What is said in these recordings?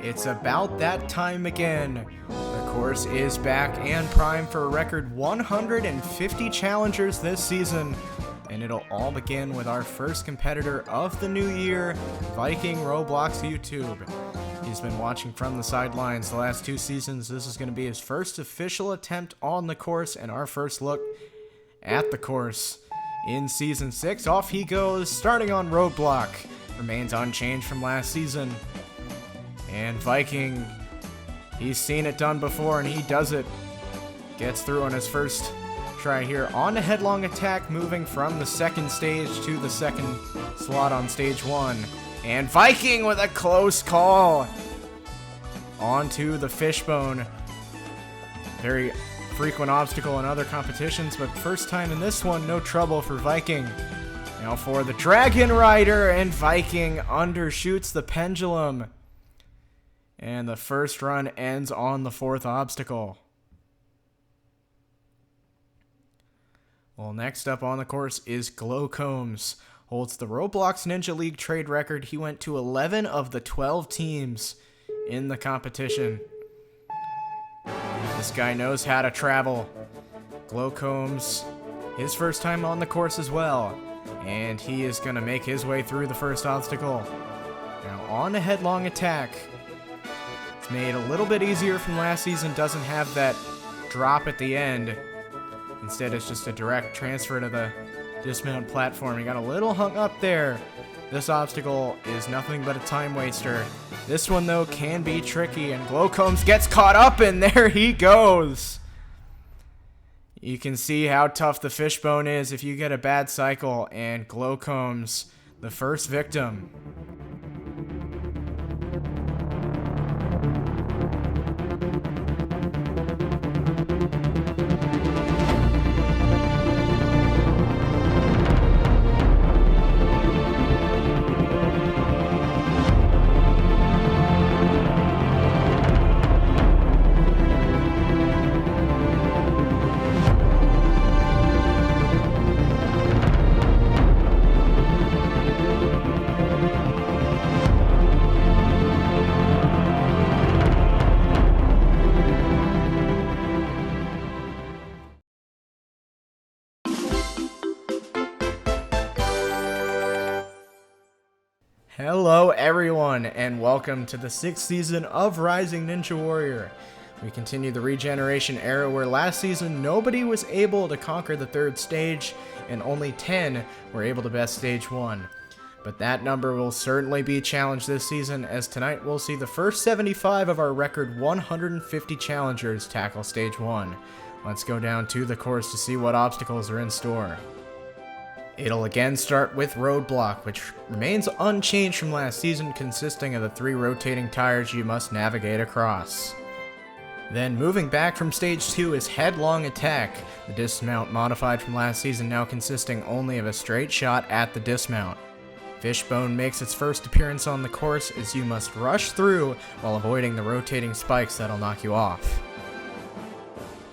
It's about that time again. The course is back and primed for a record 150 challengers this season, and it'll all begin with our first competitor of the new year, Viking Roblox YouTube. He's been watching from the sidelines the last 2 seasons. This is going to be his first official attempt on the course and our first look at the course. In Season 6, off he goes, starting on Roadblock. Remains unchanged from last season. And Viking, he's seen it done before and he does it. Gets through on his first try here on a headlong attack, moving from the second stage to the second slot on stage 1. And Viking with a close call onto the fishbone. Very frequent obstacle in other competitions, but first time in this one, no trouble for Viking. Now for the Dragon Rider, and Viking undershoots the pendulum. And the first run ends on the 4th obstacle. Well, next up on the course is Glowcombs. Holds the Roblox Ninja League trade record. He went to 11 of the 12 teams in the competition. This guy knows how to travel. Glowcombs, his first time on the course as well. And he is going to make his way through the first obstacle. Now on a headlong attack. It's made a little bit easier from last season. Doesn't have that drop at the end. Instead, it's just a direct transfer to the dismount platform. He got a little hung up there. This obstacle is nothing but a time waster. This one, though, can be tricky, and Glowcombs gets caught up, and there he goes. You can see how tough the fishbone is if you get a bad cycle, and Glowcombs, the first victim. Hello everyone, and welcome to the 6th season of Rising Ninja Warrior. We continue the Regeneration Era, where last season nobody was able to conquer the 3rd stage, and only 10 were able to best stage 1. But that number will certainly be challenged this season, as tonight we'll see the first 75 of our record 150 challengers tackle stage 1. Let's go down to the course to see what obstacles are in store. It'll again start with Roadblock, which remains unchanged from last season, consisting of the 3 rotating tires you must navigate across. Then moving back from stage 2 is Headlong Attack, the dismount modified from last season, now consisting only of a straight shot at the dismount. Fishbone makes its first appearance on the course, as you must rush through while avoiding the rotating spikes that'll knock you off.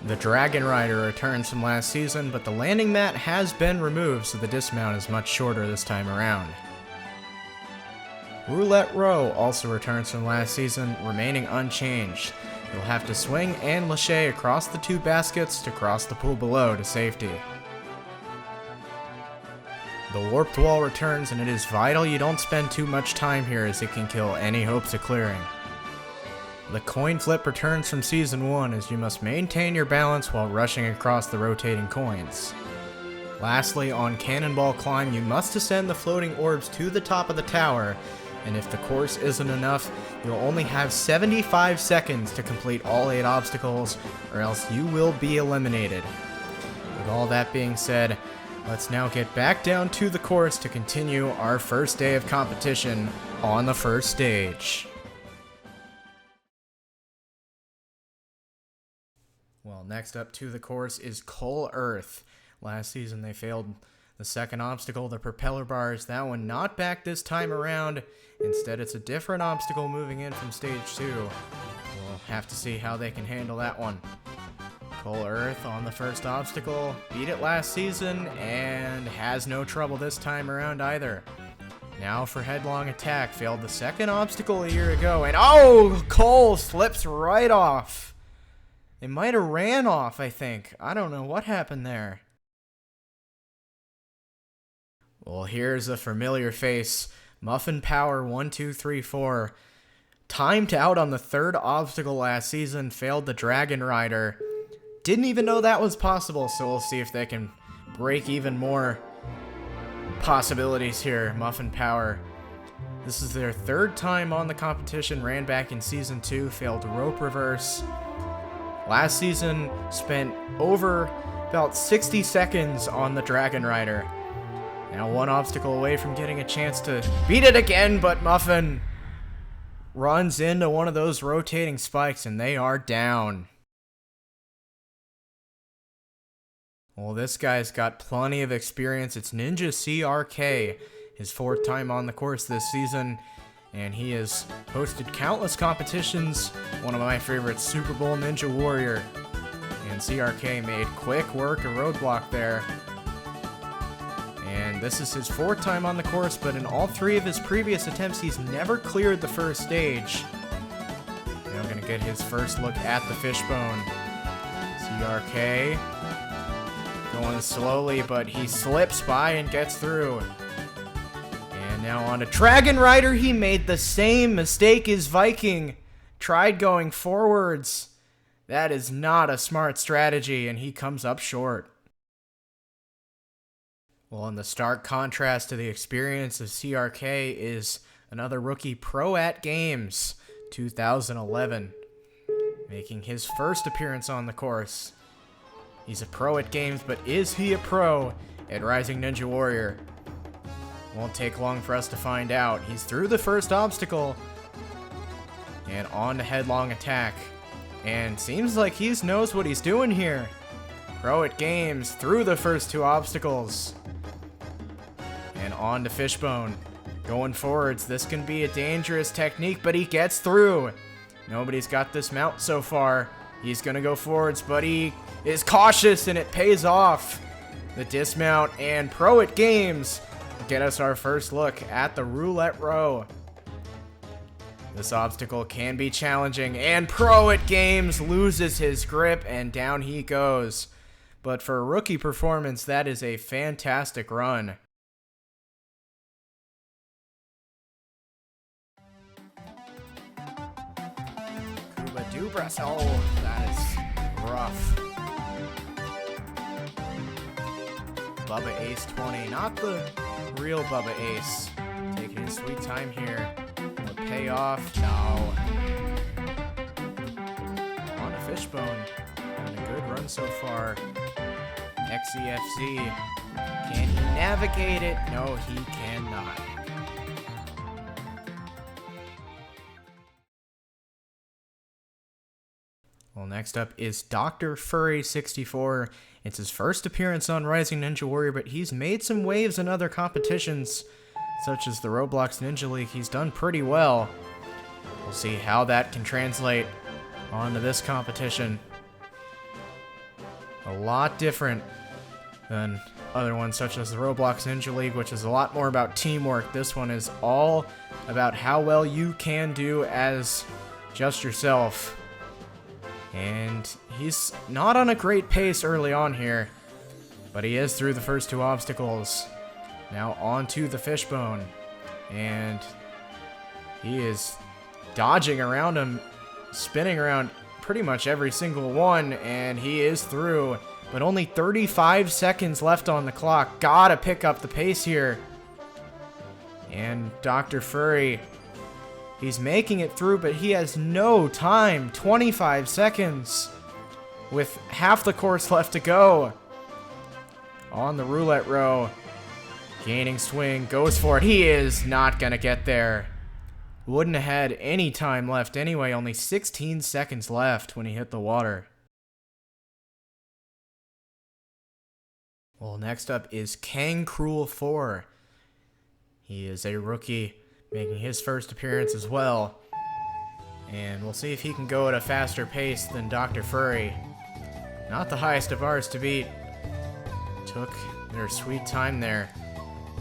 The Dragon Rider returns from last season, but the landing mat has been removed, so the dismount is much shorter this time around. Roulette Row also returns from last season, remaining unchanged. You'll have to swing and lâcher across the 2 baskets to cross the pool below to safety. The Warped Wall returns, and it is vital you don't spend too much time here, as it can kill any hopes of clearing. The Coin Flip returns from Season 1, as you must maintain your balance while rushing across the rotating coins. Lastly, on Cannonball Climb, you must ascend the floating orbs to the top of the tower, and if the course isn't enough, you'll only have 75 seconds to complete all 8 obstacles, or else you will be eliminated. With all that being said, let's now get back down to the course to continue our first day of competition on the first stage. Well, next up to the course is Coal Earth. Last season they failed the second obstacle, the propeller bars. That one not back this time around. Instead, it's a different obstacle moving in from stage 2. We'll have to see how they can handle that one. Coal Earth on the first obstacle, beat it last season, and has no trouble this time around either. Now for headlong attack. Failed the second obstacle a year ago. And oh, Cole slips right off. They might have ran off, I think. I don't know what happened there. Well, here's a familiar face. Muffin Power 1234. Timed out on the third obstacle last season. Failed the Dragon Rider. Didn't even know that was possible, so we'll see if they can break even more possibilities here. Muffin Power. This is their third time on the competition. Ran back in season 2. Failed rope reverse. Last season spent over about 60 seconds on the Dragon Rider. Now one obstacle away from getting a chance to beat it again, but Muffin runs into one of those rotating spikes and they are down. Well, this guy's got plenty of experience. It's Ninja CRK, his 4th time on the course this season, and he has hosted countless competitions. One of my favorites, Super Bowl Ninja Warrior. And CRK made quick work of Roadblock there. And this is his 4th time on the course, but in all 3 of his previous attempts, he's never cleared the first stage. Now gonna get his first look at the fishbone. CRK going slowly, but he slips by and gets through. And now on to Dragon Rider. He made the same mistake as Viking. Tried going forwards. That is not a smart strategy, and he comes up short. Well, in the stark contrast to the experience of CRK is another rookie pro at Games, 2011, making his first appearance on the course. He's a pro at Games, but is he a pro at Rising Ninja Warrior? Won't take long for us to find out. He's through the first obstacle and on to headlong attack. And seems like he knows what he's doing here. Pro at Games through the first 2 obstacles. And on to fishbone. Going forwards. This can be a dangerous technique, but he gets through. Nobody's got this mount so far. He's gonna go forwards, but he is cautious and it pays off. The dismount and Pro at Games get us our first look at the roulette row. This obstacle can be challenging, and Pro at Games loses his grip and down he goes. But for a rookie performance, that is a fantastic run. Oh, that is rough. Bubba Ace 20, not the real Bubba Ace. Taking his sweet time here. Will it pay off? No. On a fishbone. Having a good run so far. XEFZ. Can he navigate it? No, he cannot. Well, next up is Dr. Furry 64. It's his first appearance on Rising Ninja Warrior, but he's made some waves in other competitions, such as the Roblox Ninja League. He's done pretty well. We'll see how that can translate onto this competition. A lot different than other ones, such as the Roblox Ninja League, which is a lot more about teamwork. This one is all about how well you can do as just yourself. And he's not on a great pace early on here, but he is through the first 2 obstacles. Now on to the fishbone, and he is dodging around him, spinning around pretty much every single one, and he is through, but only 35 seconds left on the clock. Gotta pick up the pace here. And Dr. Furry, he's making it through, but he has no time. 25 seconds with half the course left to go. On the roulette row. Gaining swing. Goes for it. He is not going to get there. Wouldn't have had any time left anyway. Only 16 seconds left when he hit the water. Well, next up is Kang Cruel 4. He is a rookie, making his first appearance as well. And we'll see if he can go at a faster pace than Dr. Furry. Not the highest of ours to beat. Took their sweet time there.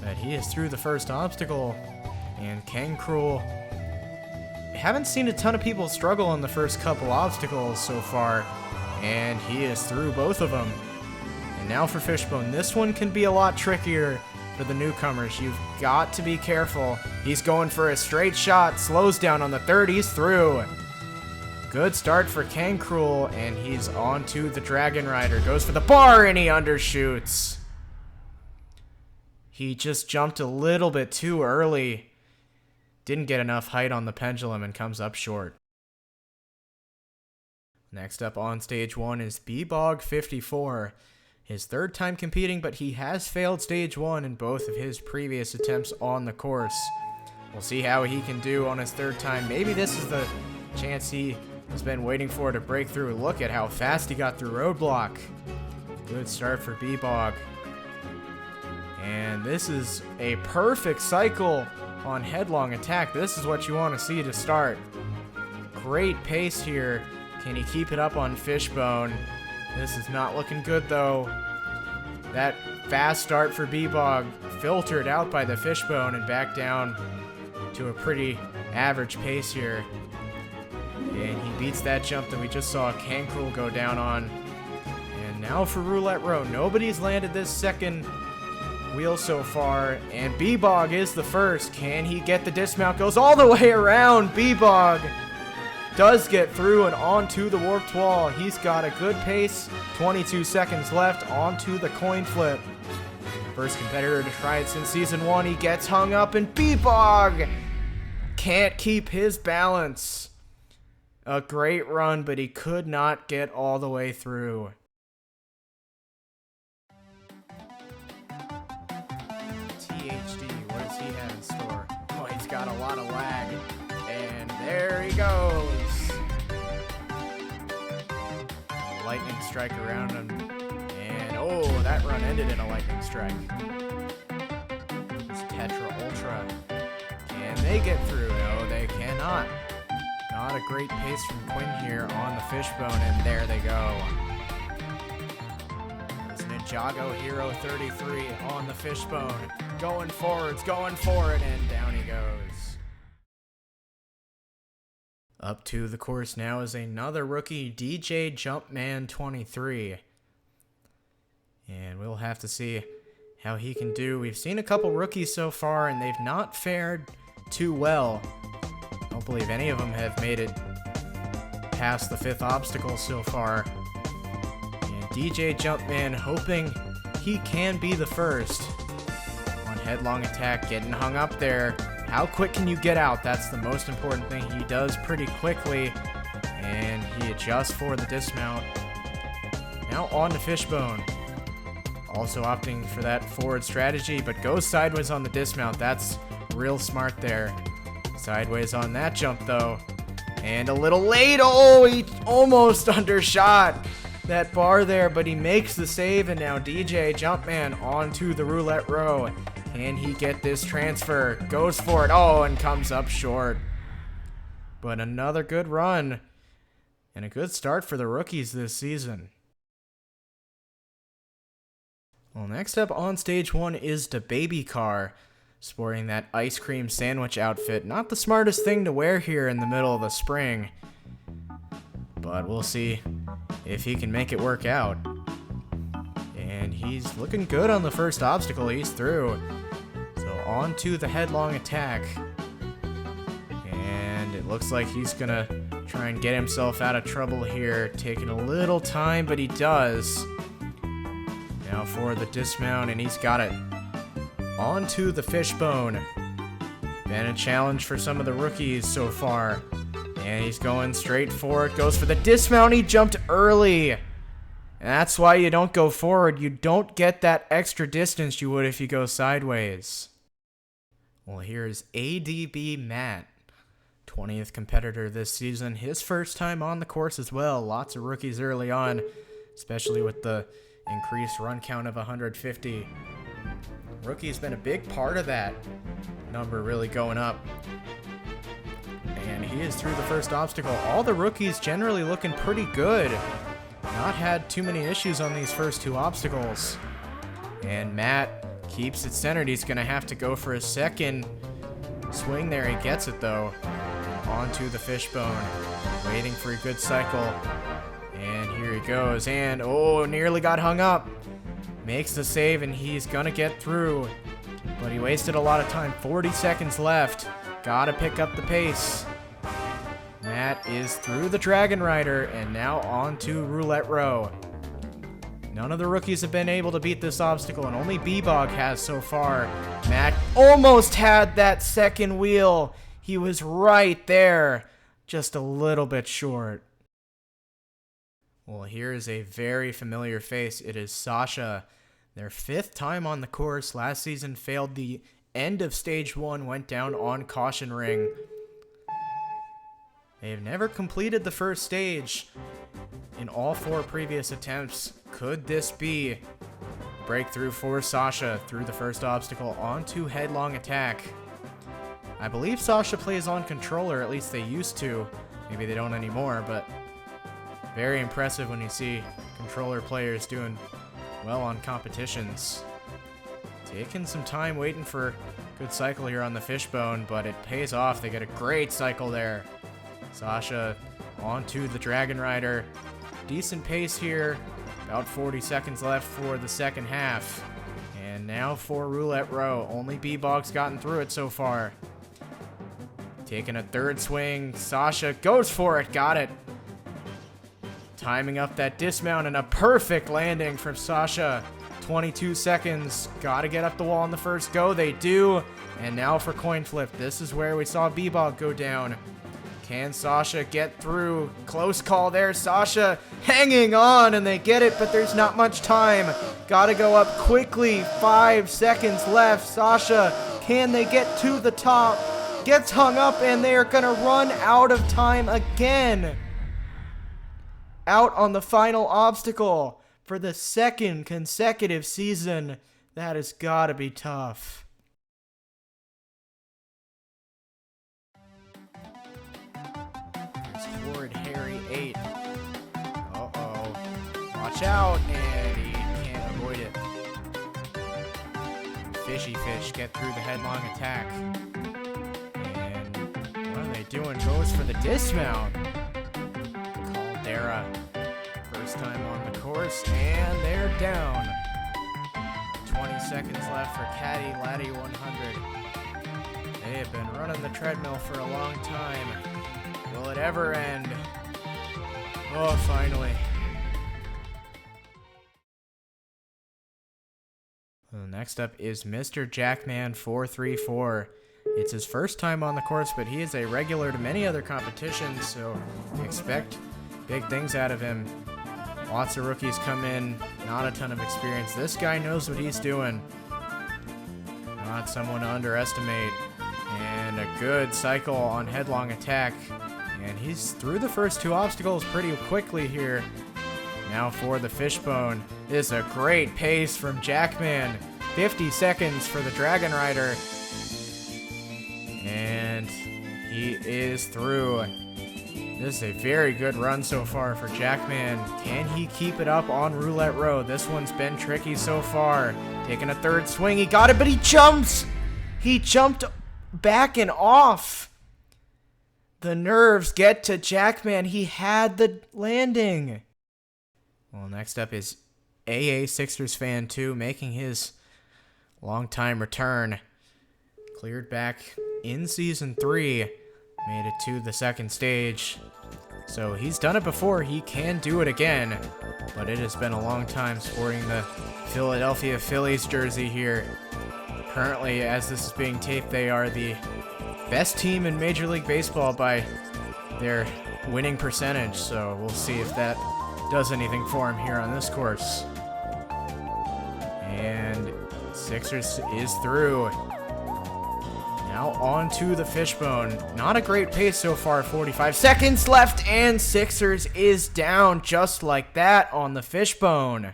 But he is through the first obstacle. And Cruel. Haven't seen a ton of people struggle on the first couple obstacles so far, and he is through both of them. And now for Fishbone. This one can be a lot trickier for the newcomers. You've got to be careful. He's going for a straight shot, slows down on the third, he's through. Good start for Cruel, and he's on to the Dragon Rider. Goes for the bar, and he undershoots. He just jumped a little bit too early. Didn't get enough height on the pendulum and comes up short. Next up on stage 1 is BBog54. His third time competing, but he has failed stage 1 in both of his previous attempts on the course. We'll see how he can do on his third time. Maybe this is the chance he has been waiting for to break through. Look at how fast he got through Roadblock. Good start for BBog. And this is a perfect cycle on headlong attack. This is what you want to see to start. Great pace here. Can he keep it up on Fishbone? This is not looking good though. That fast start for BBog filtered out by the Fishbone and back down to a pretty average pace here. And he beats that jump that we just saw Cruel go down on. And now for Roulette Row. Nobody's landed this second wheel so far, and BBog is the first. Can he get the dismount? Goes all the way around. BBog does get through and onto the warped wall. He's got a good pace. 22 seconds left onto the coin flip. First competitor to try it since season 1. He gets hung up, and BBog can't keep his balance. A great run, but he could not get all the way through. What does he have in store? Oh, he's got a lot of lag. And there he goes. A lightning strike around him. And oh, that run ended in a lightning strike. It's Tetra Ultra. Can they get through? No, they cannot. Not a great pace from Quinn here on the Fishbone, and there they go. Ninjago Hero 33 on the Fishbone. Going forwards, going for it, and down he goes. Up to the course now is another rookie, DJ Jumpman 23. And we'll have to see how he can do. We've seen a couple rookies so far, and they've not fared too well. I don't believe any of them have made it past the 5th obstacle so far. DJ Jumpman hoping he can be the first. On headlong attack, getting hung up there. How quick can you get out? That's the most important thing. He does pretty quickly, and he adjusts for the dismount. Now on to Fishbone. Also opting for that forward strategy, but goes sideways on the dismount. That's real smart there. Sideways on that jump though. And a little late. Oh, he almost undershot that bar there, but he makes the save, and now DJ Jumpman onto the Roulette Row. Can he get this transfer? Goes for it. Oh, and comes up short. But another good run and a good start for the rookies this season. Well, next up on stage 1 is the Baby Car, sporting that ice cream sandwich outfit. Not the smartest thing to wear here in the middle of the spring, but we'll see if he can make it work out. And he's looking good on the first obstacle. He's through. So on to the headlong attack. And it looks like he's gonna try and get himself out of trouble here. Taking a little time, but he does. Now for the dismount, and he's got it. On to the Fishbone. Been a challenge for some of the rookies so far. And he's going straight for it. Goes for the dismount. He jumped early. And that's why you don't go forward. You don't get that extra distance you would if you go sideways. Well, here's ADB Matt. 20th competitor this season. His first time on the course as well. Lots of rookies early on, especially with the increased run count of 150. Rookie's been a big part of that number really going up. And he is through the first obstacle. All the rookies generally looking pretty good. Not had too many issues on these first 2 obstacles. And Matt keeps it centered. He's going to have to go for a second swing there. He gets it though. Onto the fishbone. Waiting for a good cycle. And here he goes. And oh, nearly got hung up. Makes the save and he's gonna get through. But he wasted a lot of time. 40 seconds left. Gotta pick up the pace. Matt is through the Dragon Rider and now on to Roulette Row. None of the rookies have been able to beat this obstacle, and only B-Bog has so far. Matt almost had that second wheel. He was right there, just a little bit short. Well, here is a very familiar face. It is Sasha. Their 5th time on the course. Last season failed the end of stage 1, went down on caution ring. They have never completed the first stage in all 4 previous attempts. Could this be breakthrough for Sasha through the first obstacle onto headlong attack? I believe Sasha plays on controller, at least they used to. Maybe they don't anymore, but very impressive when you see controller players doing well on competitions. Taking some time waiting for a good cycle here on the fishbone, but it pays off. They get a great cycle there. Sasha onto the Dragon Rider. Decent pace here. About 40 seconds left for the second half. And now for Roulette Row. Only B-Bog's gotten through it so far. Taking a third swing. Sasha goes for it. Got it. Timing up that dismount and a perfect landing from Sasha. 22 seconds. Gotta get up the wall on the first go. They do. And now for coin flip. This is where we saw B-Bog go down. Can Sasha get through? Close call there. Sasha hanging on, and they get it, but there's not much time. Gotta go up quickly. 5 seconds left. Sasha, can they get to the top? Gets hung up, and they are gonna run out of time again. Out on the final obstacle for the 2nd consecutive season. That has gotta be tough. Horrid Harry 8. Uh-oh. Watch out, and he can't avoid it. Fishy Fish get through the headlong attack. And what are they doing? Goes for the dismount. Caldera. First time on the course, and they're down. 20 seconds left for Caddy Laddie 100. They have been running the treadmill for a long time. Will it ever end? Oh, finally. Well, next up is Mr. Jackman 434. It's his first time on the course, but he is a regular to many other competitions, so we expect big things out of him. Lots of rookies come in, not a ton of experience. This guy knows what he's doing. Not someone to underestimate. And a good cycle on headlong attack. And he's through the first 2 obstacles pretty quickly here. Now for the fishbone. This is a great pace from Jackman. 50 seconds for the Dragon Rider. And he is through. This is a very good run so far for Jackman. Can he keep it up on Roulette Row? This one's been tricky so far. Taking a third swing. He got it, but he jumps! He jumped back and off. The nerves get to Jackman. He had the landing. Well, next up is AA Sixers Fan 2 making his long-time return. Cleared back in Season 3. Made it to the 2nd stage. So he's done it before. He can do it again. But it has been a long time sporting the Philadelphia Phillies jersey here. Currently, as this is being taped, they are the best team in Major League Baseball by their winning percentage, so we'll see if that does anything for him here on this course. And Sixers is through. Now on to the fishbone. Not a great pace so far, 45 seconds left, and Sixers is down just like that on the fishbone.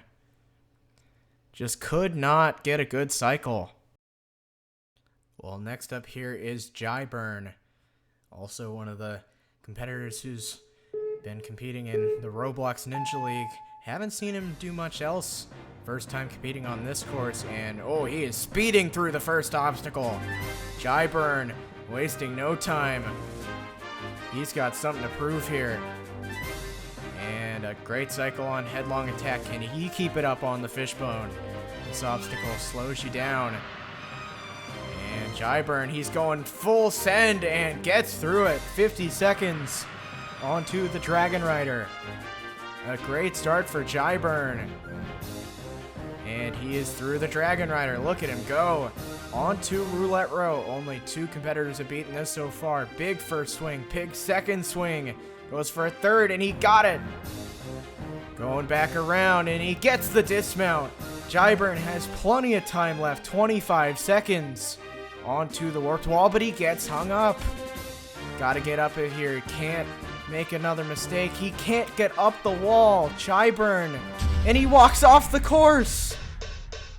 Just could not get a good cycle. Well, next up here is Jyburn, also one of the competitors who's been competing in the Roblox Ninja League. Haven't seen him do much else. First time competing on this course, and oh, he is speeding through the first obstacle. Jyburn wasting no time. He's got something to prove here. And a great cycle on headlong attack. Can he keep it up on the fishbone? This obstacle slows you down. And Jyburn, he's going full send and gets through it. 50 seconds onto the Dragon Rider. A great start for Jyburn. And he is through the Dragon Rider. Look at him go. Onto Roulette Row. Only 2 competitors have beaten this so far. Big first swing, big second swing. Goes for a third, and he got it. Going back around, and he gets the dismount. Jyburn has plenty of time left, 25 seconds. Onto the warped wall, but he gets hung up. Gotta get up in here. Can't make another mistake. He can't get up the wall. Jyburn, and he walks off the course.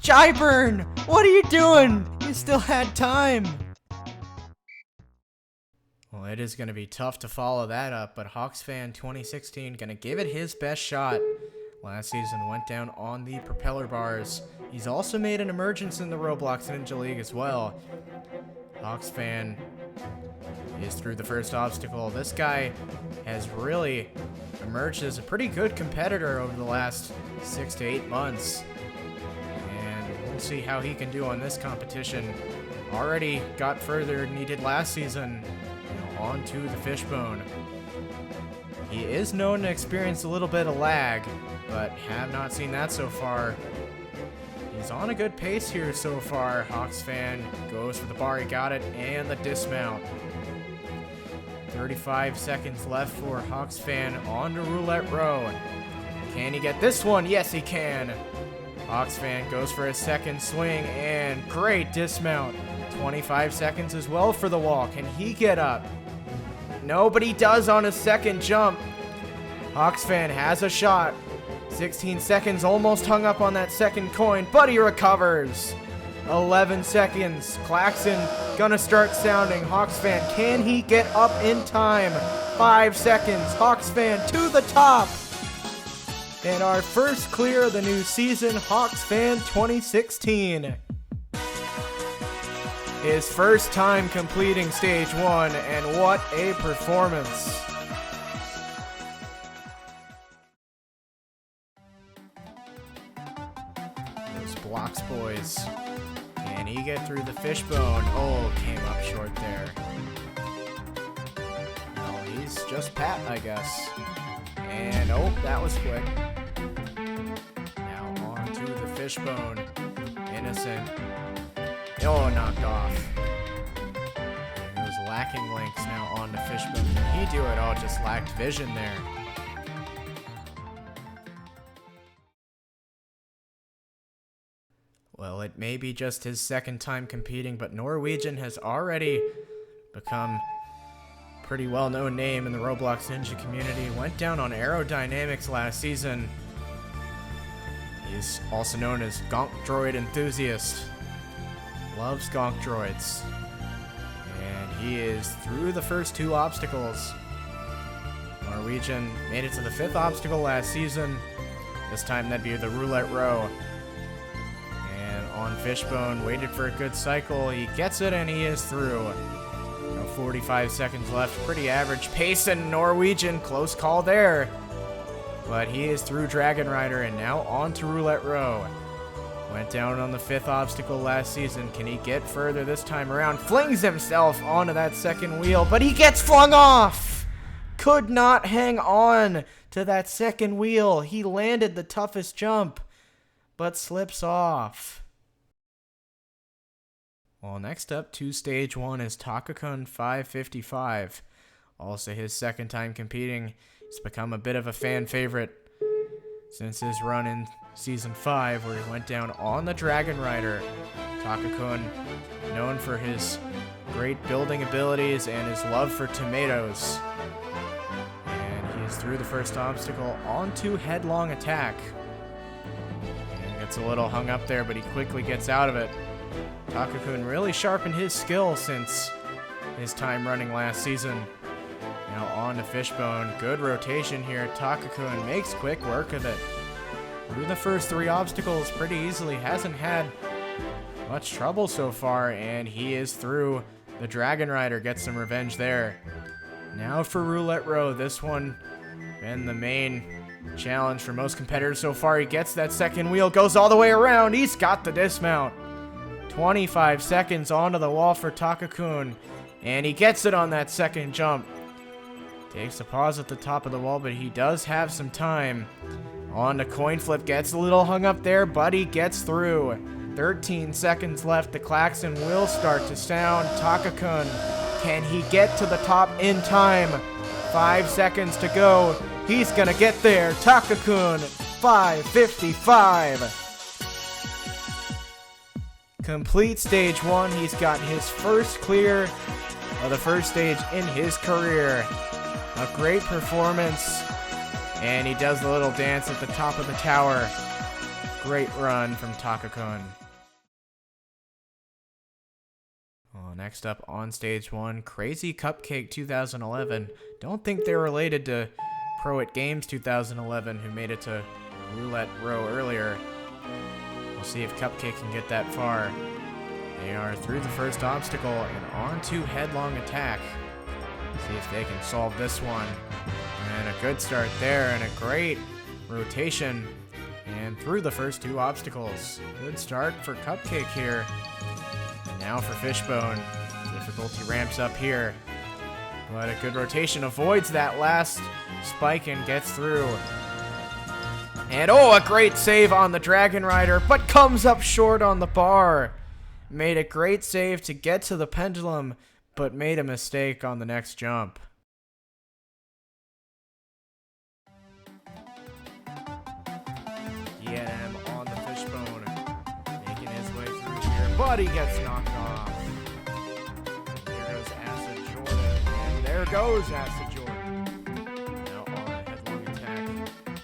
Jyburn, what are you doing? You still had time. Well, it is going to be tough to follow that up, but HawksFan 2016 going to give it his best shot. Last season went down on the propeller bars. He's also made an emergence in the Roblox Ninja League as well. HawksFan is through the first obstacle. This guy has really emerged as a pretty good competitor over the last 6 to 8 months. And we'll see how he can do on this competition. Already got further than he did last season. Onto the fishbone. He is known to experience a little bit of lag, but have not seen that so far. He's on a good pace here so far. HawksFan goes for the bar, he got it, and the dismount. 35 seconds left for HawksFan onto Roulette Row. Can he get this one? Yes, he can. HawksFan goes for a second swing, and great dismount. 25 seconds as well for the wall. Can he get up? No, but he does on his second jump. HawksFan has a shot. 16 seconds, almost hung up on that second coin, but he recovers. 11 seconds. Klaxon gonna start sounding. HawksFan, can he get up in time? 5 seconds. HawksFan to the top. And our first clear of the new season, HawksFan 2016. His first time completing stage 1, and what a performance. Those blocks, boys. Can he get through the fishbone? Oh, came up short there. Well, he's just Pat, I guess. And, oh, that was quick. Now on to the fishbone. Innocent. Oh, knocked off. And those lacking links now on the fishbone. Can he do it? Oh, just lacked vision there. Well, it may be just his second time competing, but Norwegian has already become a pretty well-known name in the Roblox Ninja community. Went down on Aerodynamics last season. He's also known as Gonk Droid Enthusiast. Loves Gonk Droids. And he is through the first 2 obstacles. Norwegian made it to the 5th obstacle last season. This time that'd be the Roulette Row. And on fishbone, waited for a good cycle. He gets it and he is through. Now 45 seconds left. Pretty average pace in Norwegian. Close call there. But he is through Dragon Rider and now on to Roulette Row. Went down on the 5th obstacle last season. Can he get further this time around? Flings himself onto that second wheel, but he gets flung off! Could not hang on to that second wheel. He landed the toughest jump, but slips off. Well, next up to stage 1 is Takakun 555. Also his second time competing. He's become a bit of a fan favorite since his run in Season 5, where he went down on the Dragon Rider. Takakun, known for his great building abilities and his love for tomatoes. And he is through the first obstacle onto headlong attack. And gets a little hung up there, but he quickly gets out of it. Takakun really sharpened his skill since his time running last season. Now on to fishbone. Good rotation here. Takakun makes quick work of it. Through the first 3 obstacles pretty easily. Hasn't had much trouble so far, and he is through The Dragon Rider gets some revenge there. Now for Roulette Row. This one been the main challenge for most competitors so far. He gets that second wheel, goes all the way around. He's got the dismount. 25 seconds onto the wall for Taka-kun. And he gets it on that second jump. Takes a pause at the top of the wall, but he does have some time. On to coin flip. Gets a little hung up there, but he gets through. 13 seconds left. The klaxon will start to sound. Taka-kun, can he get to the top in time? 5 seconds to go. He's gonna get there. Taka-kun, 5:55. Complete stage 1. He's got his first clear of the first stage in his career. A great performance. And he does the little dance at the top of the tower. Great run from Taka-kun. Well, next up on stage 1, Crazy Cupcake 2011. Don't think they're related to Pro It Games 2011, who made it to Roulette Row earlier. We'll see if Cupcake can get that far. They are through the first obstacle and on to Headlong Attack. See if they can solve this one. And a good start there and a great rotation. And through the first 2 obstacles. Good start for Cupcake here. And now for Fishbone. Difficulty ramps up here. But a good rotation avoids that last spike and gets through. And oh, a great save on the Dragon Rider, but comes up short on the bar. Made a great save to get to the pendulum, but made a mistake on the next jump. ENM on the Fishbone, making his way through here, but he gets knocked off. There goes Acid Jordan, and there goes Acid Jordan. Now on a Headlong Attack.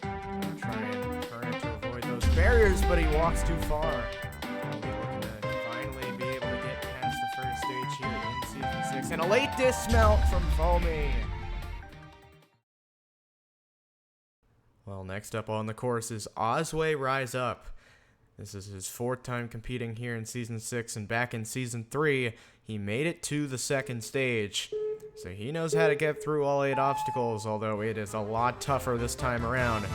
Gonna try and turn it to avoid those barriers, but he walks too far. He'll be looking to finally be able to get past the first stage here in Season 6. And a late dismount from Foamy. Well, next up on the course is Ozway Rise Up. This is his 4th time competing here in Season 6, and back in Season 3, he made it to the second stage. So he knows how to get through all 8 obstacles, although it is a lot tougher this time around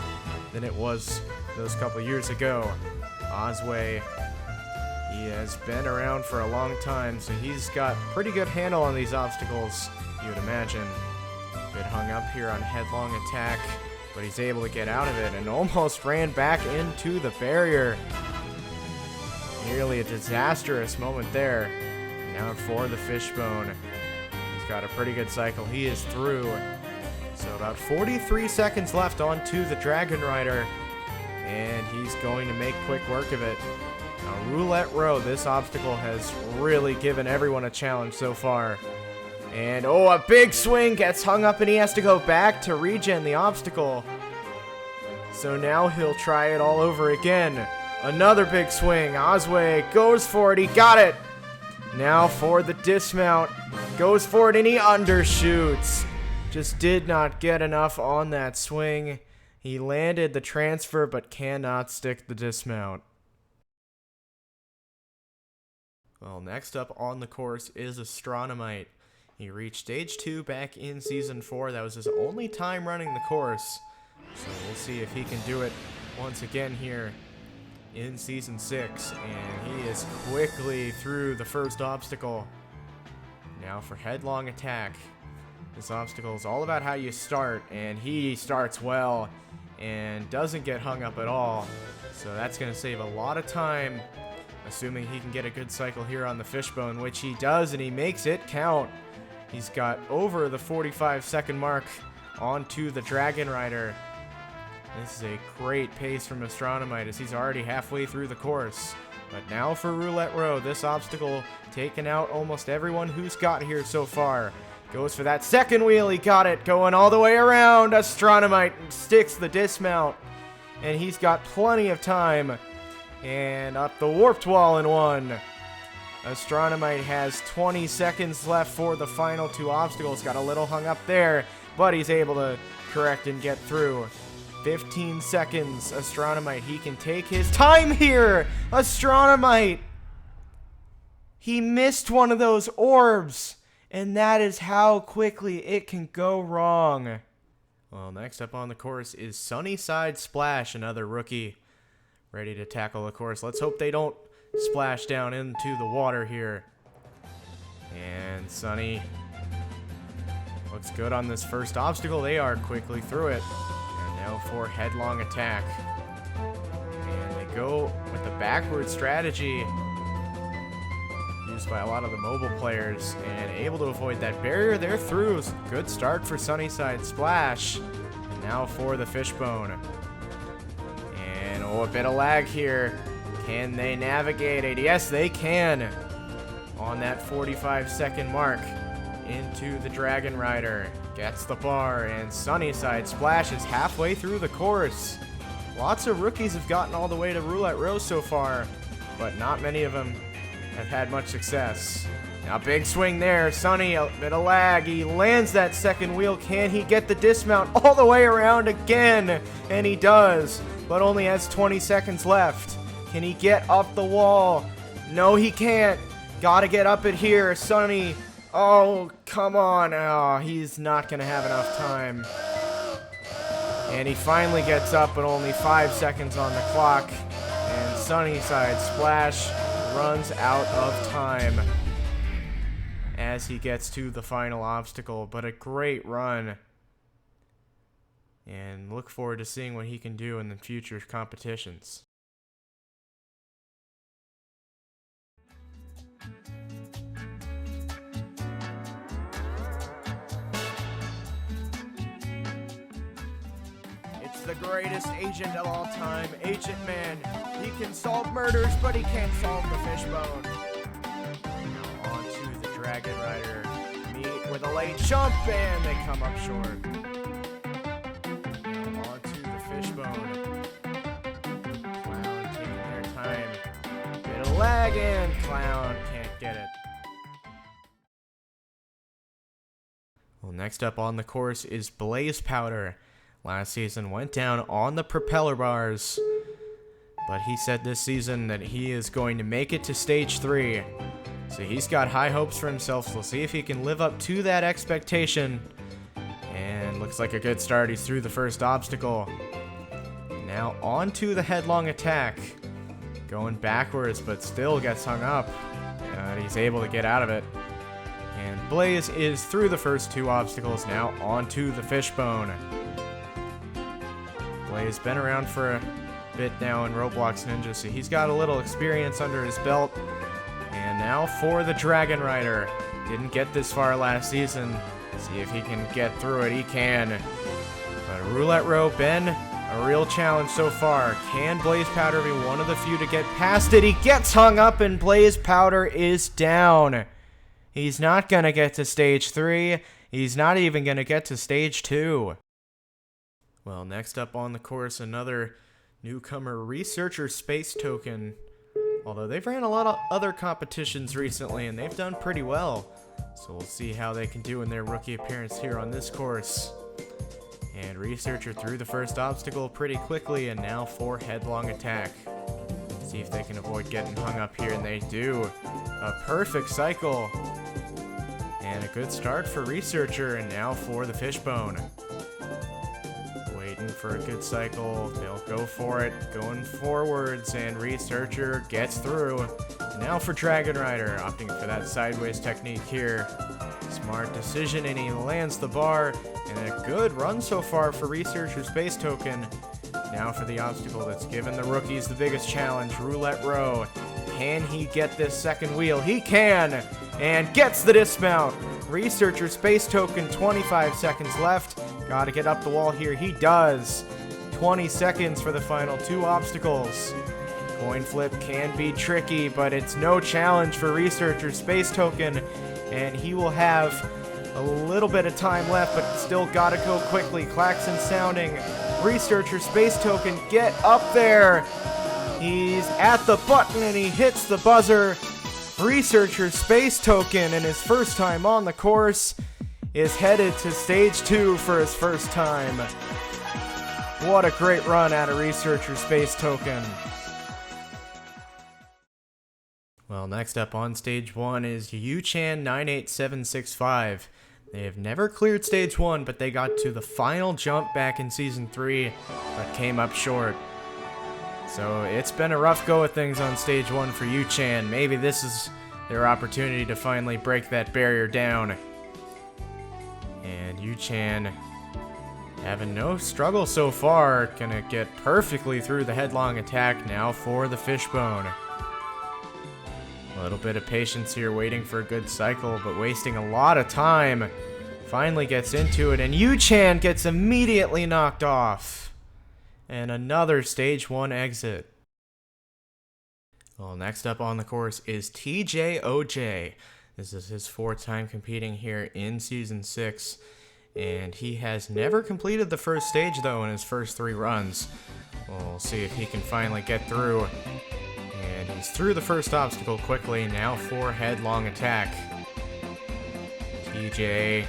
than it was those couple years ago. Ozway, he has been around for a long time, so he's got pretty good handle on these obstacles, you would imagine. Bit hung up here on Headlong Attack, but he's able to get out of it and almost ran back into the barrier. Nearly a disastrous moment there. Now for the Fishbone. He's got a pretty good cycle. He is through. So about 43 seconds left onto the Dragon Rider. And he's going to make quick work of it. Now, Roulette Row, this obstacle has really given everyone a challenge so far. And oh, a big swing, gets hung up and he has to go back to regen the obstacle. So now he'll try it all over again. Another big swing. Ozway goes for it. He got it. Now for the dismount. Goes for it and he undershoots. Just did not get enough on that swing. He landed the transfer but cannot stick the dismount. Well, next up on the course is Astronomite. He reached stage 2 back in Season 4. That was his only time running the course. So we'll see if he can do it once again here in Season 6. And he is quickly through the first obstacle. Now for Headlong Attack. This obstacle is all about how you start, and he starts well and doesn't get hung up at all. So that's going to save a lot of time, assuming he can get a good cycle here on the Fishbone, which he does, and he makes it count. He's got over the 45-second mark onto the Dragon Rider. This is a great pace from Astronomite as he's already halfway through the course. But now for Roulette Row, this obstacle taking out almost everyone who's got here so far. Goes for that second wheel, he got it, going all the way around. Astronomite sticks the dismount, and he's got plenty of time. And up the warped wall in one. Astronomite has 20 seconds left for the final 2 obstacles. Got a little hung up there, but he's able to correct and get through. 15 seconds, Astronomite. He can take his time here. Astronomite He missed one of those orbs, and that is how quickly it can go wrong. Well, next up on the course is Sunnyside Splash, another rookie ready to tackle the course. Let's hope they don't splash down into the water here. And Sunny looks good on this first obstacle. They are quickly through it. And now for headlong attack. And they go with the backward strategy used by a lot of the mobile players and able to avoid that barrier. They're through. Good start for Sunnyside Splash. And now for the fishbone. And a bit of lag here. Can they navigate it? Yes, they can. On that 45-second mark into the Dragon Rider. Gets the bar, and Sunnyside Splash is halfway through the course. Lots of rookies have gotten all the way to Roulette Row so far, but not many of them have had much success. Now big swing there. Sunny, a bit of lag. He lands that second wheel. Can he get the dismount all the way around again? And he does, but only has 20 seconds left. Can he get up the wall? No, he can't. Gotta get up it here. Sunny. Oh, come on. Oh, he's not gonna have enough time. And he finally gets up, but only 5 seconds on the clock. And Sunnyside Splash runs out of time as he gets to the final obstacle. But a great run. And look forward to seeing what he can do in the future competitions. The greatest agent of all time, Agent Man. He can solve murders, but he can't solve the fishbone. Now on to the Dragon Rider. Meet with a late jump, and they come up short. Now on to the fishbone. Clown taking their time. Bit of lag, and Clown can't get it. Well, next up on the course is Blaze Powder. Last season went down on the propeller bars, but he said this season that he is going to make it to stage 3. So he's got high hopes for himself, so we'll see if he can live up to that expectation. And looks like a good start. He's through the first obstacle. Now on to the headlong attack. Going backwards, but still gets hung up. And he's able to get out of it. And Blaze is through the first 2 obstacles. Now on to the fishbone. Blaze been around for a bit now in Roblox Ninja, so he's got a little experience under his belt. And now for the Dragon Rider. Didn't get this far last season. See if he can get through it. He can. But Roulette Row been a real challenge so far. Can Blaze Powder be one of the few to get past it? He gets hung up, and Blaze Powder is down. He's not gonna get to stage 3. He's not even gonna get to stage 2. Well, next up on the course, another newcomer, Researcher Space Token. Although they've ran a lot of other competitions recently, and they've done pretty well. So we'll see how they can do in their rookie appearance here on this course. And Researcher through the first obstacle pretty quickly, and now for headlong attack. See if they can avoid getting hung up here, and they do. A perfect cycle. And a good start for Researcher, and now for the fishbone. Waiting for a good cycle. They'll go for it. Going forwards, and Researcher gets through. And now for Dragon Rider, opting for that sideways technique here. Smart decision, and he lands the bar. And a good run so far for Researcher Space Token. Now for the obstacle that's given the rookies the biggest challenge, Roulette Row. Can he get this second wheel? He can! And gets the dismount. Researcher Space Token, 25 seconds left. Gotta get up the wall here. He does. 20 seconds for the final 2 obstacles. Coin flip can be tricky, but it's no challenge for Researcher Space Token. And he will have a little bit of time left, but still gotta go quickly. Klaxon sounding. Researcher Space Token, get up there. He's at the button and he hits the buzzer. Researcher Space Token, in his first time on the course, is headed to stage 2 for his first time. What a great run out of Researcher Space Token. Well, next up on stage 1 is Yuchan 98765. They have never cleared stage 1, but they got to the final jump back in season 3, but came up short. So it's been a rough go of things on stage 1 for Yuchan. Maybe this is their opportunity to finally break that barrier down. And Yuchan having no struggle so far, gonna get perfectly through the headlong attack now for the fishbone. A little bit of patience here, waiting for a good cycle, but wasting a lot of time. Finally gets into it, and Yuchan gets immediately knocked off. And another stage 1 exit. Well, next up on the course is TJOJ. This is his 4th time competing here in Season 6. And he has never completed the first stage, though, in his first 3 runs. We'll see if he can finally get through. And he's through the first obstacle quickly, now for headlong attack. TJ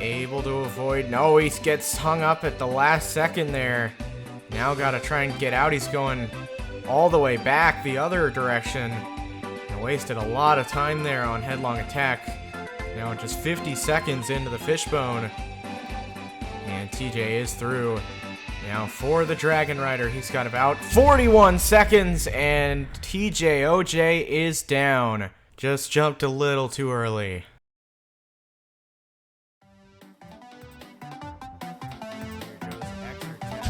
able to avoid. No, he gets hung up at the last second there. Now gotta try and get out. He's going all the way back the other direction. And wasted a lot of time there on headlong attack. Now just 50 seconds into the fishbone. And TJ is through. Now for the Dragon Rider, he's got about 41 seconds, and TJOJ is down. Just jumped a little too early. There goes extra tap.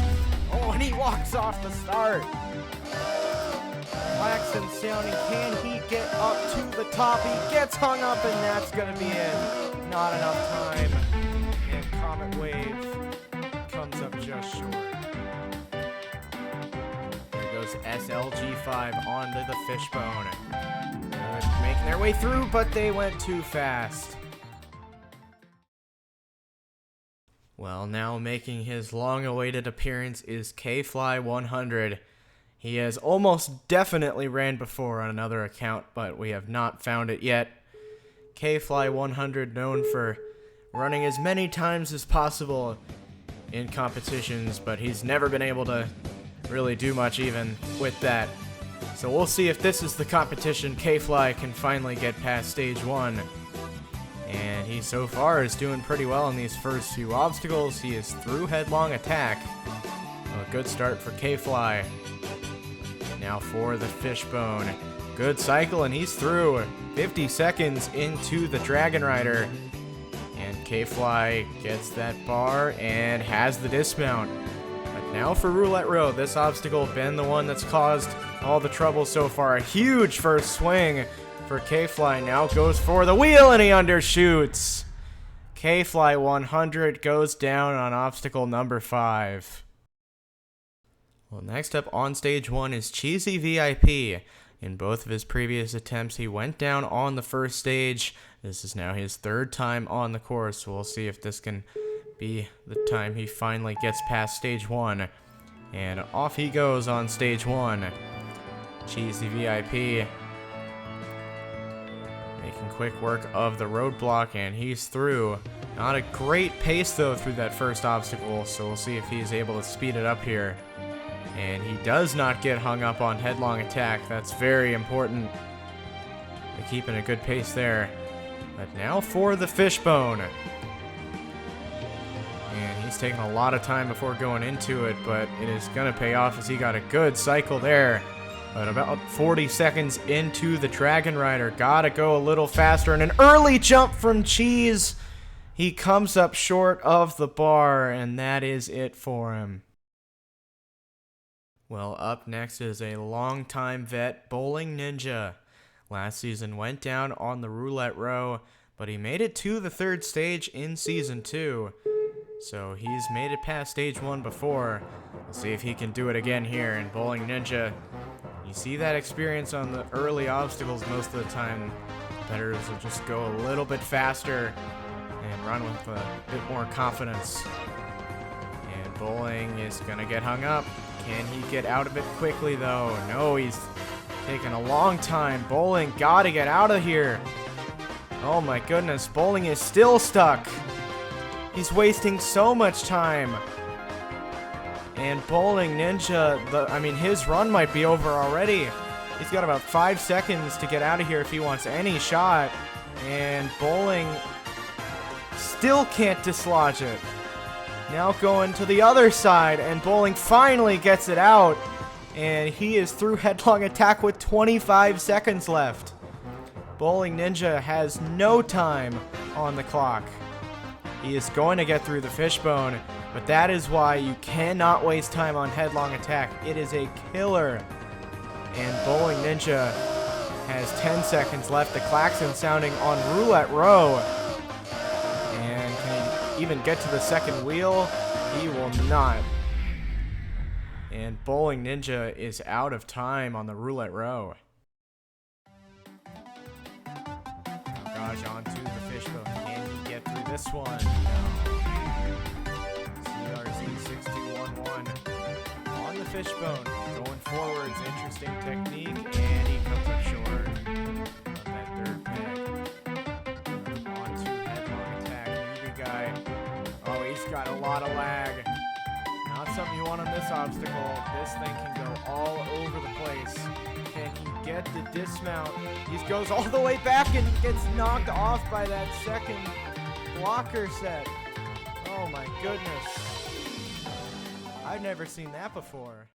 Oh, and he walks off the start. Klaxon sounding, can he get up to the top? He gets hung up, and that's gonna be it. Not enough time. And Comet Wave comes up just short. There goes SLG5 onto the fishbone. Making their way through, but they went too fast. Well, now making his long-awaited appearance is K-Fly100. He has almost definitely ran before on another account, but we have not found it yet. K-Fly100, known for running as many times as possible in competitions, but he's never been able to really do much even with that. So we'll see if this is the competition K-Fly can finally get past stage 1. And he so far is doing pretty well in these first few obstacles. He is through headlong attack. A good start for K-Fly. Now for the fishbone. Good cycle, and he's through. 50 seconds into the Dragon Rider. And K-Fly gets that bar and has the dismount. But now for Roulette Row. This obstacle been the one that's caused all the trouble so far. A huge first swing for K-Fly. Now goes for the wheel, and he undershoots. K-Fly100 goes down on obstacle number 5. Well, next up on stage 1 is Cheesy VIP. In both of his previous attempts, he went down on the first stage. This is now his 3rd time on the course, so we'll see if this can be the time he finally gets past stage 1. And off he goes on stage 1. Cheesy VIP making quick work of the roadblock, and he's through. Not a great pace, though, through that first obstacle, so we'll see if he's able to speed it up here. And he does not get hung up on headlong attack. That's very important. They're keeping a good pace there. But now for the fishbone. And he's taking a lot of time before going into it, but it is going to pay off as he got a good cycle there. But about 40 seconds into the Dragon Rider. Gotta go a little faster. And an early jump from Cheese. He comes up short of the bar, and that is it for him. Well, up next is a longtime vet, Bowling Ninja. Last season went down on the Roulette Row, but he made it to the 3rd stage in Season 2. So he's made it past stage 1 before. We'll see if he can do it again here. And Bowling Ninja, you see that experience on the early obstacles most of the time. Competitors will just go a little bit faster and run with a bit more confidence. And Bowling is going to get hung up. Can he get out of it quickly, though? No, he's taking a long time. Bowling, gotta get out of here. Oh my goodness, Bowling is still stuck. He's wasting so much time. And Bowling Ninja, his run might be over already. He's got about 5 seconds to get out of here if he wants any shot. And Bowling still can't dislodge it. Now going to the other side, and Bowling finally gets it out. And he is through headlong attack with 25 seconds left. Bowling Ninja has no time on the clock. He is going to get through the fishbone, but that is why you cannot waste time on headlong attack. It is a killer. And Bowling Ninja has 10 seconds left. The klaxon sounding on roulette row. And can he even get to the second wheel? He will not. And Bowling Ninja is out of time on the roulette row. Oh gosh, onto the fishbone. Can he get through this one? No. CRZ6211 on the fishbone. Going forwards, interesting technique, and he comes up short on that third peg. Onto headlong attack. Newbie guy. Oh, he's got a lot of lag. Not something you want on this obstacle. This thing can go all over the place. Can he get the dismount? He goes all the way back and gets knocked off by that second blocker set. Oh my goodness. I've never seen that before.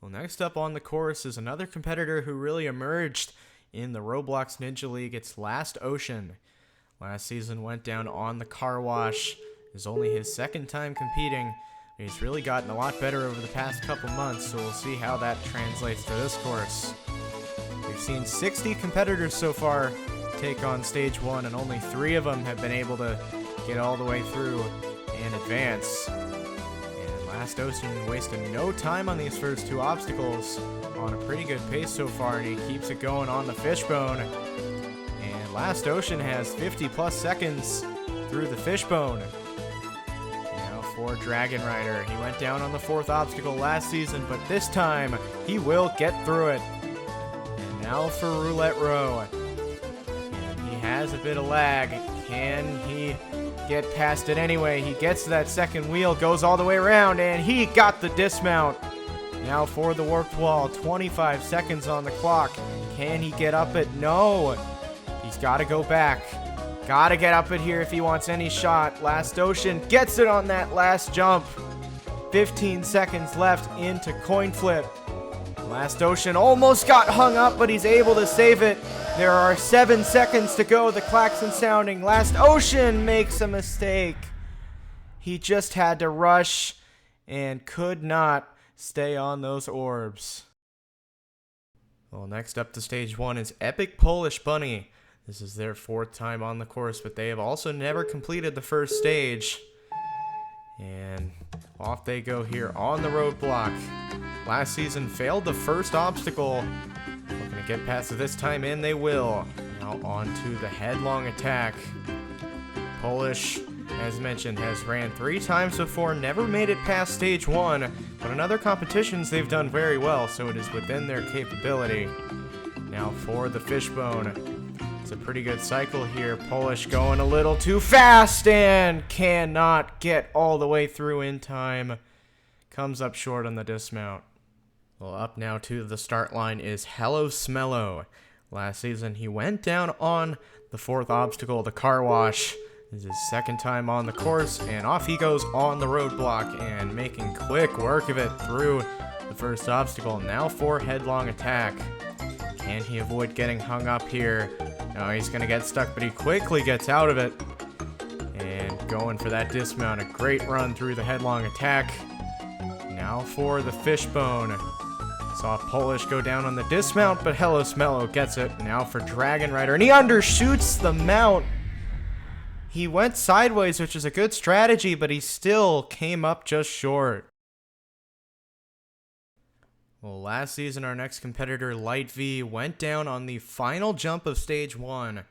Well, next up on the course is another competitor who really emerged in the Roblox Ninja League. It's Last Ocean. Last season went down on the car wash. It's only his second time competing. He's really gotten a lot better over the past couple months, so we'll see how that translates to this course. We've seen 60 competitors so far take on stage 1, and only 3 of them have been able to get all the way through and advance. And Last Ocean wasted no time on these first 2 obstacles, on a pretty good pace so far, and he keeps it going on the fishbone. And Last Ocean has 50 plus seconds through the fishbone. For Dragon Rider. He went down on the 4th obstacle last season, but this time he will get through it. And now for Roulette Row. And he has a bit of lag. Can he get past it anyway? He gets to that second wheel, goes all the way around, and he got the dismount. Now for the warped wall, 25 seconds on the clock. Can he get up it? No. He's got to go back. Gotta get up it here if he wants any shot. Last Ocean gets it on that last jump. 15 seconds left into coin flip. Last Ocean almost got hung up, but he's able to save it. There are 7 seconds to go. The klaxon sounding. Last Ocean makes a mistake. He just had to rush and could not stay on those orbs. Well, next up to stage 1 is Epic Polish Bunny. This is their 4th time on the course, but they have also never completed the first stage. And off they go here on the roadblock. Last season failed the first obstacle. Looking to get past it this time, and they will. Now on to the headlong attack. Polish, as mentioned, has ran 3 times before, never made it past stage 1, but in other competitions they've done very well, so it is within their capability. Now for the fishbone. It's a pretty good cycle here. Polish going a little too fast and cannot get all the way through in time. Comes up short on the dismount. Well, up now to the start line is Hello Smello. Last season he went down on the 4th obstacle, the car wash. This is his 2nd time on the course, and off he goes on the roadblock and making quick work of it through the first obstacle. Now for headlong attack. Can he avoid getting hung up here? No, he's going to get stuck, but he quickly gets out of it. And going for that dismount. A great run through the headlong attack. Now for the fishbone. Saw Polish go down on the dismount, but Hello Smello gets it. Now for Dragon Rider, and he undershoots the mount. He went sideways, which is a good strategy, but he still came up just short. Well, last season, our next competitor, Light V, went down on the final jump of stage 1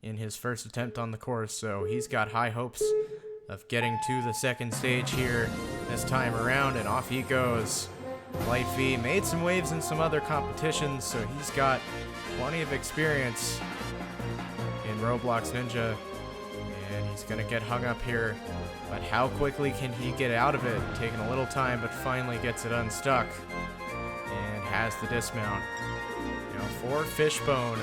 in his first attempt on the course, so he's got high hopes of getting to the 2nd stage here this time around, and off he goes. Light V made some waves in some other competitions, so he's got plenty of experience in Roblox Ninja, And he's going to get hung up here. But how quickly can he get out of it? Taking a little time, but finally gets it unstuck. And has the dismount. Now for Fishbone.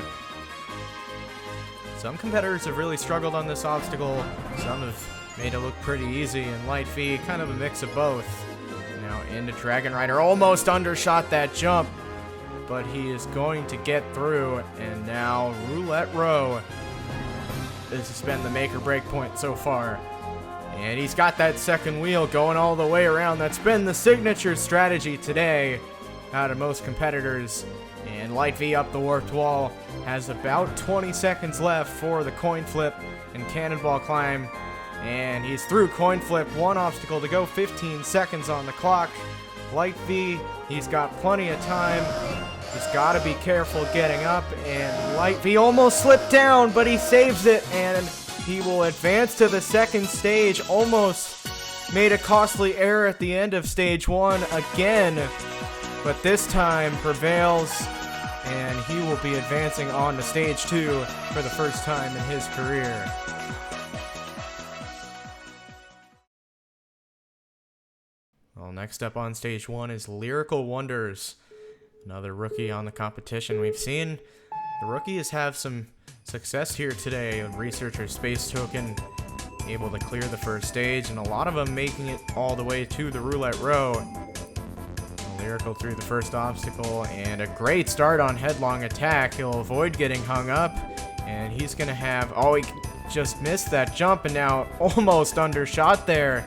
Some competitors have really struggled on this obstacle. Some have made it look pretty easy. And Light V, kind of a mix of both. Now into Dragon Rider. Almost undershot that jump. But he is going to get through. And now Roulette Row. This has been the make or break point so far. And he's got that second wheel going all the way around. That's been the signature strategy today out of most competitors. And Light V up the warped wall. Has about 20 seconds left for the coin flip and cannonball climb. And he's through coin flip. One obstacle to go. 15 seconds on the clock. Light V, he's got plenty of time. He's got to be careful getting up. And Light V almost slipped down, but he saves it. And he will advance to the second stage. Almost made a costly error at the end of stage 1 again. But this time prevails. And he will be advancing on to stage 2 for the first time in his career. Well, next up on stage 1 is Lyrical Wonders. Another rookie on the competition. We've seen the rookies have some success here today. Researcher Space Token able to clear the first stage, and a lot of them making it all the way to the Roulette Row. Lyrical through the first obstacle, and a great start on Headlong Attack. He'll avoid getting hung up, and he's going to have... Oh, he just missed that jump, and now almost undershot there.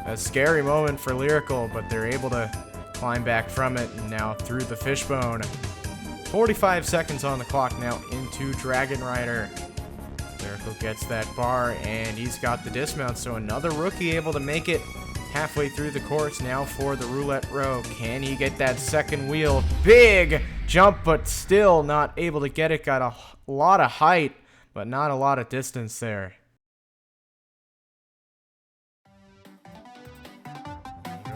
A scary moment for Lyrical, but they're able to climb back from it, and now through the Fishbone. 45 seconds on the clock now into Dragon Rider. Lyrical gets that bar, and he's got the dismount, so another rookie able to make it halfway through the course. Now for the Roulette Row. Can he get that second wheel? Big jump, but still not able to get it. Got a lot of height, but not a lot of distance there.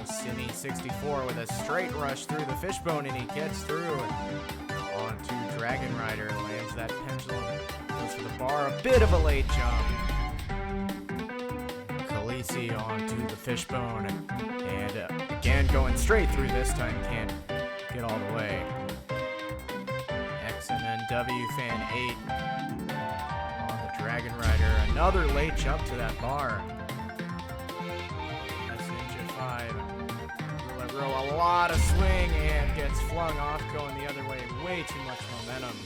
Simi 64 with a straight rush through the Fishbone, and he gets through onto Dragon Rider. Lands that pendulum. Goes for the bar. A bit of a late jump. Khaleesi onto the Fishbone, and again going straight through this time, can't get all the way. X and NW Fan 8 on the Dragon Rider, another late jump to that bar. That's Ninja 5. Roulette Row, a lot of swing, and gets flung off going the other way. Way too much momentum.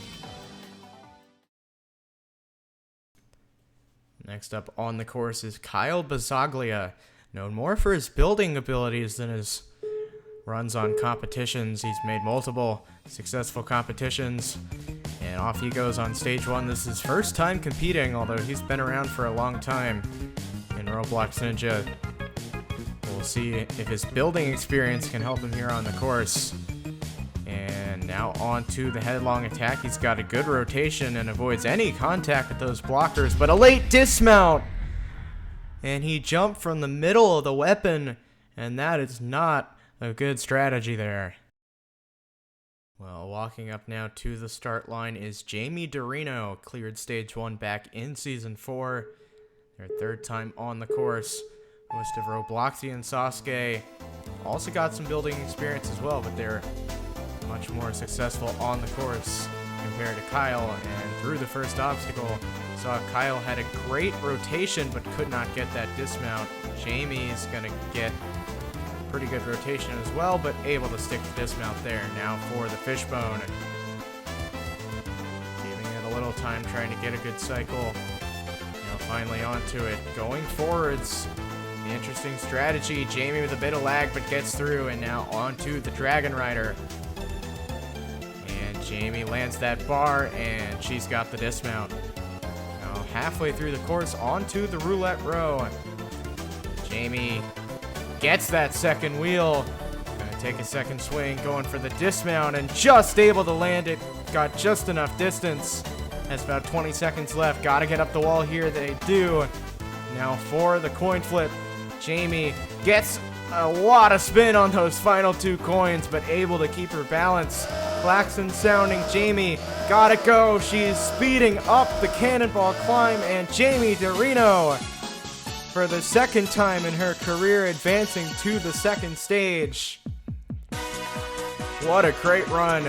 Next up on the course is Kyle Bazzaglia, known more for his building abilities than his runs on competitions. He's made multiple successful competitions, and off he goes on stage 1. This is his first time competing, although he's been around for a long time in Roblox Ninja. We'll see if his building experience can help him here on the course. And now on to the Headlong Attack. He's got a good rotation and avoids any contact with those blockers, but a late dismount! And he jumped from the middle of the weapon, and that is not a good strategy there. Well, walking up now to the start line is Jamie Dorino. Cleared stage 1 back in season 4. Their third time on the course. Host of Robloxian SASUKE. Also got some building experience as well, but they're much more successful on the course compared to Kyle. And through the first obstacle, saw Kyle had a great rotation but could not get that dismount. Jamie is going to get pretty good rotation as well, but able to stick the dismount there. Now for the Fishbone. Giving it a little time, trying to get a good cycle. Now finally onto it. Going forwards. Interesting strategy. Jamie with a bit of lag, but gets through, and now onto the Dragon Rider. And Jamie lands that bar, and she's got the dismount. Now halfway through the course, onto the Roulette Row. Jamie gets that second wheel. Gonna take a second swing, going for the dismount, and just able to land it. Got just enough distance. Has about 20 seconds left. Gotta get up the wall here. They do. Now for the coin flip. Jamie gets a lot of spin on those final two coins, but able to keep her balance. Klaxon sounding. Jamie, gotta go. She's speeding up the cannonball climb, and Jamie Dorino, for the second time in her career, advancing to the second stage. What a great run.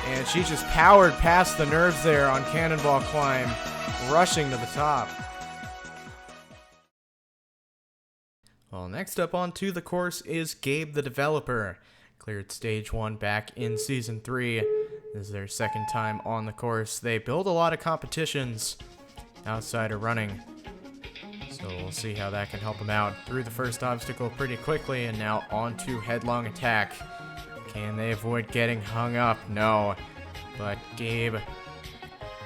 And she just powered past the nerves there on cannonball climb, rushing to the top. Well, next up onto the course is Gabe the Developer. Cleared stage 1 back in season 3. This is their second time on the course. They build a lot of competitions outside of running, so we'll see how that can help them out. Through the first obstacle pretty quickly, and now onto headlong attack. Can they avoid getting hung up? No. But Gabe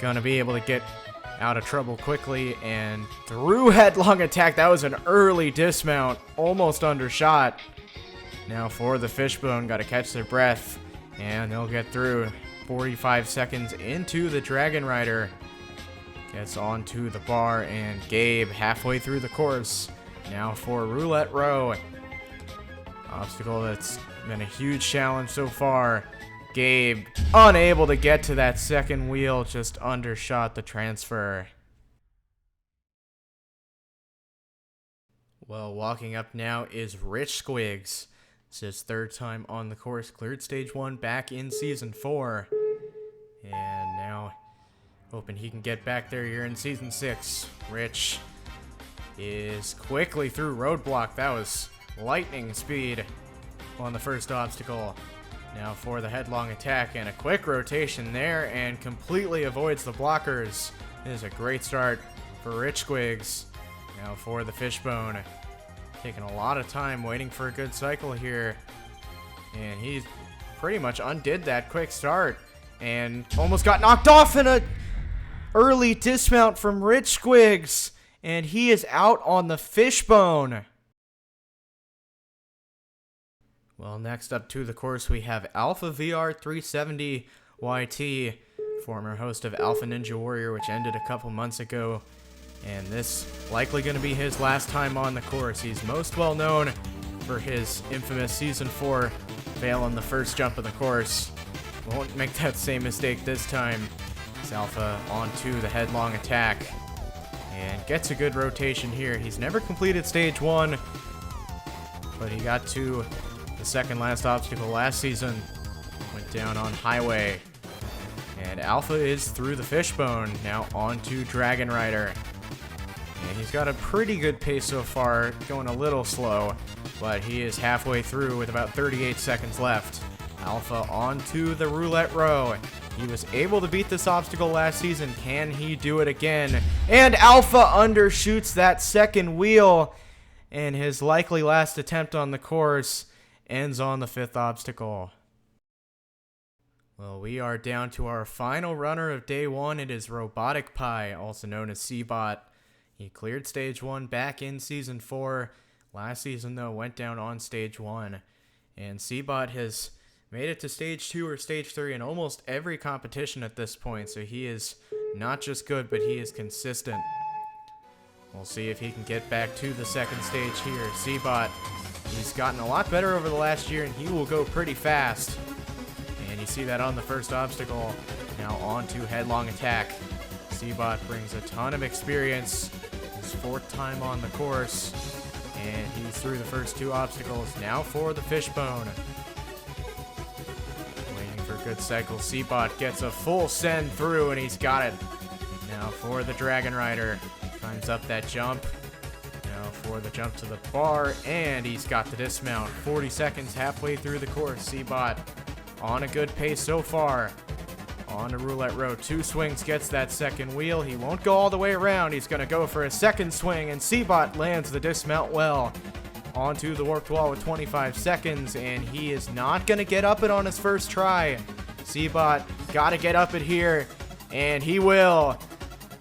gonna be able to get out of trouble quickly, and through headlong attack. That was an early dismount, almost undershot. Now for the fishbone, gotta catch their breath, and they'll get through. 45 seconds into the Dragon Rider. Gets onto the bar, and Gabe halfway through the course. Now for Roulette Row. Obstacle that's been a huge challenge so far. Gabe unable to get to that second wheel, just undershot the transfer. Well, walking up now is Rich Squigs. It's his third time on the course, cleared stage 1 back in season 4. And now hoping he can get back there here in season 6. Rich is quickly through roadblock. That was lightning speed on the first obstacle. Now for the headlong attack, and a quick rotation there, and completely avoids the blockers. This is a great start for Rich Squigs. Now for the fishbone. Taking a lot of time waiting for a good cycle here. And he pretty much undid that quick start and almost got knocked off in a early dismount from Rich Squigs. And he is out on the fishbone. Well, next up to the course, we have Alpha VR 370 YT, former host of Alpha Ninja Warrior, which ended a couple months ago. And this likely going to be his last time on the course. He's most well known for his infamous Season 4 fail on the first jump of the course. Won't make that same mistake this time. It's Alpha onto the headlong attack and gets a good rotation here. He's never completed stage 1, but he got to the second last obstacle last season. Went down on highway. And Alpha is through the fishbone, now onto Dragon Rider. And he's got a pretty good pace so far, going a little slow, but he is halfway through with about 38 seconds left. Alpha onto the Roulette Row. He was able to beat this obstacle last season. Can he do it again? And Alpha undershoots that second wheel, and his likely last attempt on the course ends on the 5th obstacle. Well, we are down to our final runner of day 1. It is Robotic Pie, also known as C-Bot. He cleared stage 1 back in season 4. Last season, though, went down on stage 1. And C-Bot has made it to stage 2 or stage 3 in almost every competition at this point. So he is not just good, but he is consistent. We'll see if he can get back to the second stage here. C-Bot, he's gotten a lot better over the last year, and he will go pretty fast. And you see that on the first obstacle. Now on to headlong attack. C-Bot brings a ton of experience. His 4th time on the course. And he's through the first 2 obstacles. Now for the fishbone. Waiting for a good cycle. C-Bot gets a full send through, and he's got it. Now for the Dragon Rider. Climbs up that jump. Now for the jump to the bar, and he's got the dismount. 40 seconds halfway through the course. C-Bot on a good pace so far. On to Roulette Row. 2 swings, gets that second wheel. He won't go all the way around. He's going to go for a second swing, and C-Bot lands the dismount well. Onto the warped wall with 25 seconds, and he is not going to get up it on his first try. C-Bot got to get up it here, and he will.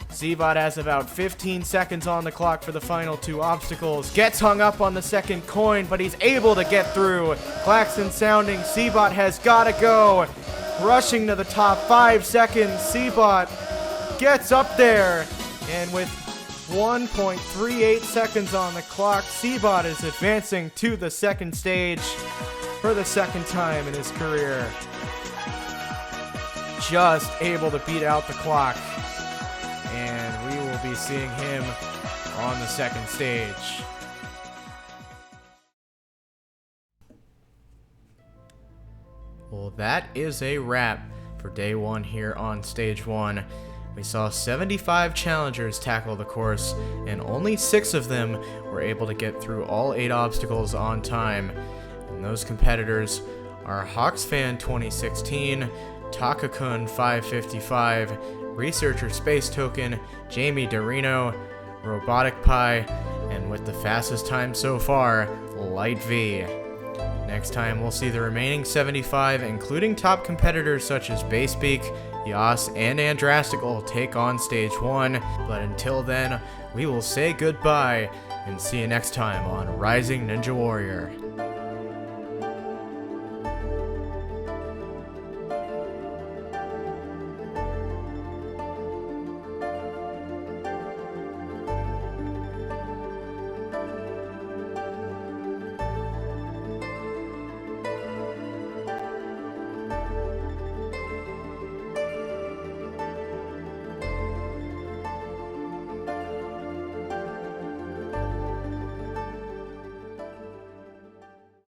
C-Bot has about 15 seconds on the clock for the final 2 obstacles. Gets hung up on the second coin, but he's able to get through. Klaxon sounding. C-Bot has got to go. Rushing to the top, 5 seconds. C-Bot gets up there. And with 1.38 seconds on the clock, C-Bot is advancing to the second stage for the second time in his career. just able to beat out the clock. And we will be seeing him on the second stage. Well, that is a wrap for day one here on stage one. We saw 75 challengers tackle the course, and only 6 of them were able to get through all 8 obstacles on time. And those competitors are Hawksfan 2016, Takakun 555, Researcher Space Token, Jamie Dorino, Robotic Pie, and with the fastest time so far, Light V. Next time, we'll see the remaining 75, including top competitors such as Basebeak, Yas, and Andrastical take on stage 1. But until then, we will say goodbye and see you next time on Rising Ninja Warrior.